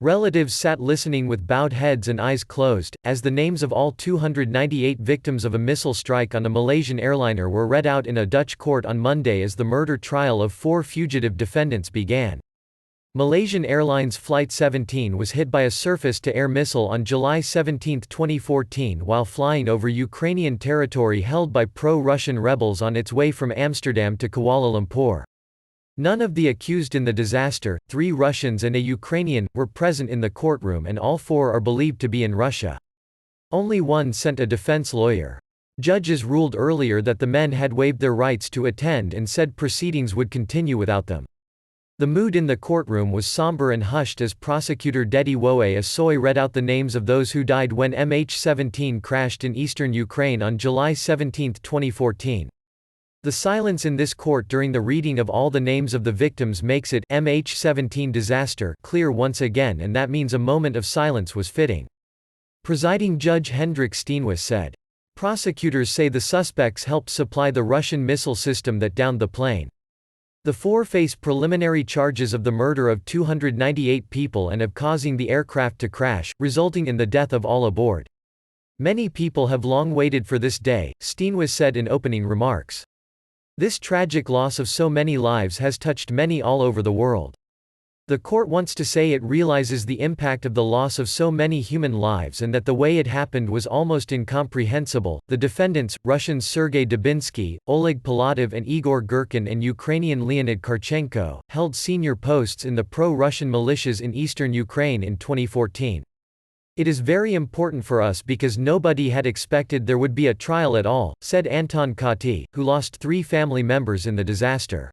Relatives sat listening with bowed heads and eyes closed, as the names of all 298 victims of a missile strike on a Malaysian airliner were read out in a Dutch court on Monday as the murder trial of 4 fugitive defendants began. Malaysian Airlines Flight 17 was hit by a surface-to-air missile on July 17, 2014 while flying over Ukrainian territory held by pro-Russian rebels on its way from Amsterdam to Kuala Lumpur. None of the accused in the disaster, 3 Russians and a Ukrainian, were present in the courtroom and all 4 are believed to be in Russia. Only one sent a defense lawyer. Judges ruled earlier that the men had waived their rights to attend and said proceedings would continue without them. The mood in the courtroom was somber and hushed as prosecutor Dedi Woe Asoy read out the names of those who died when MH17 crashed in eastern Ukraine on July 17, 2014. The silence in this court during the reading of all the names of the victims makes it MH17 disaster clear once again, and that means a moment of silence was fitting. Presiding Judge Hendrik Steenhuis said. Prosecutors say the suspects helped supply the Russian missile system that downed the plane. The 4 face preliminary charges of the murder of 298 people and of causing the aircraft to crash, resulting in the death of all aboard. Many people have long waited for this day, Steenhuis said in opening remarks. This tragic loss of so many lives has touched many all over the world. The court wants to say it realizes the impact of the loss of so many human lives and that the way it happened was almost incomprehensible. The defendants, Russians Sergei Dubinsky, Oleg Palatov, and Igor Gherkin, and Ukrainian Leonid Karchenko, held senior posts in the pro-Russian militias in eastern Ukraine in 2014. It is very important for us because nobody had expected there would be a trial at all, said Anton Kati, who lost 3 family members in the disaster.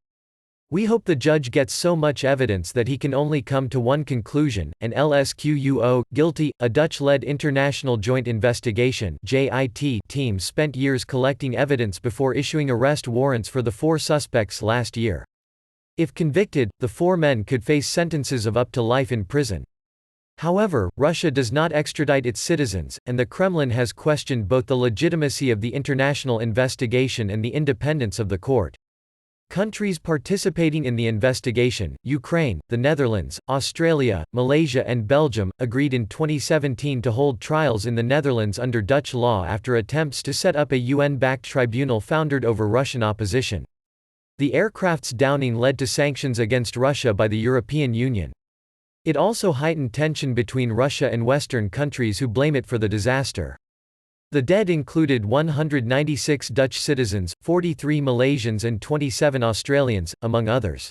We hope the judge gets so much evidence that he can only come to one conclusion, and LSQUO, guilty. A Dutch-led International Joint Investigation (JIT) team spent years collecting evidence before issuing arrest warrants for the 4 suspects last year. If convicted, the 4 men could face sentences of up to life in prison. However, Russia does not extradite its citizens, and the Kremlin has questioned both the legitimacy of the international investigation and the independence of the court. Countries participating in the investigation, Ukraine, the Netherlands, Australia, Malaysia and Belgium, agreed in 2017 to hold trials in the Netherlands under Dutch law after attempts to set up a UN-backed tribunal foundered over Russian opposition. The aircraft's downing led to sanctions against Russia by the European Union. It also heightened tension between Russia and Western countries who blame it for the disaster. The dead included 196 Dutch citizens, 43 Malaysians and 27 Australians, among others.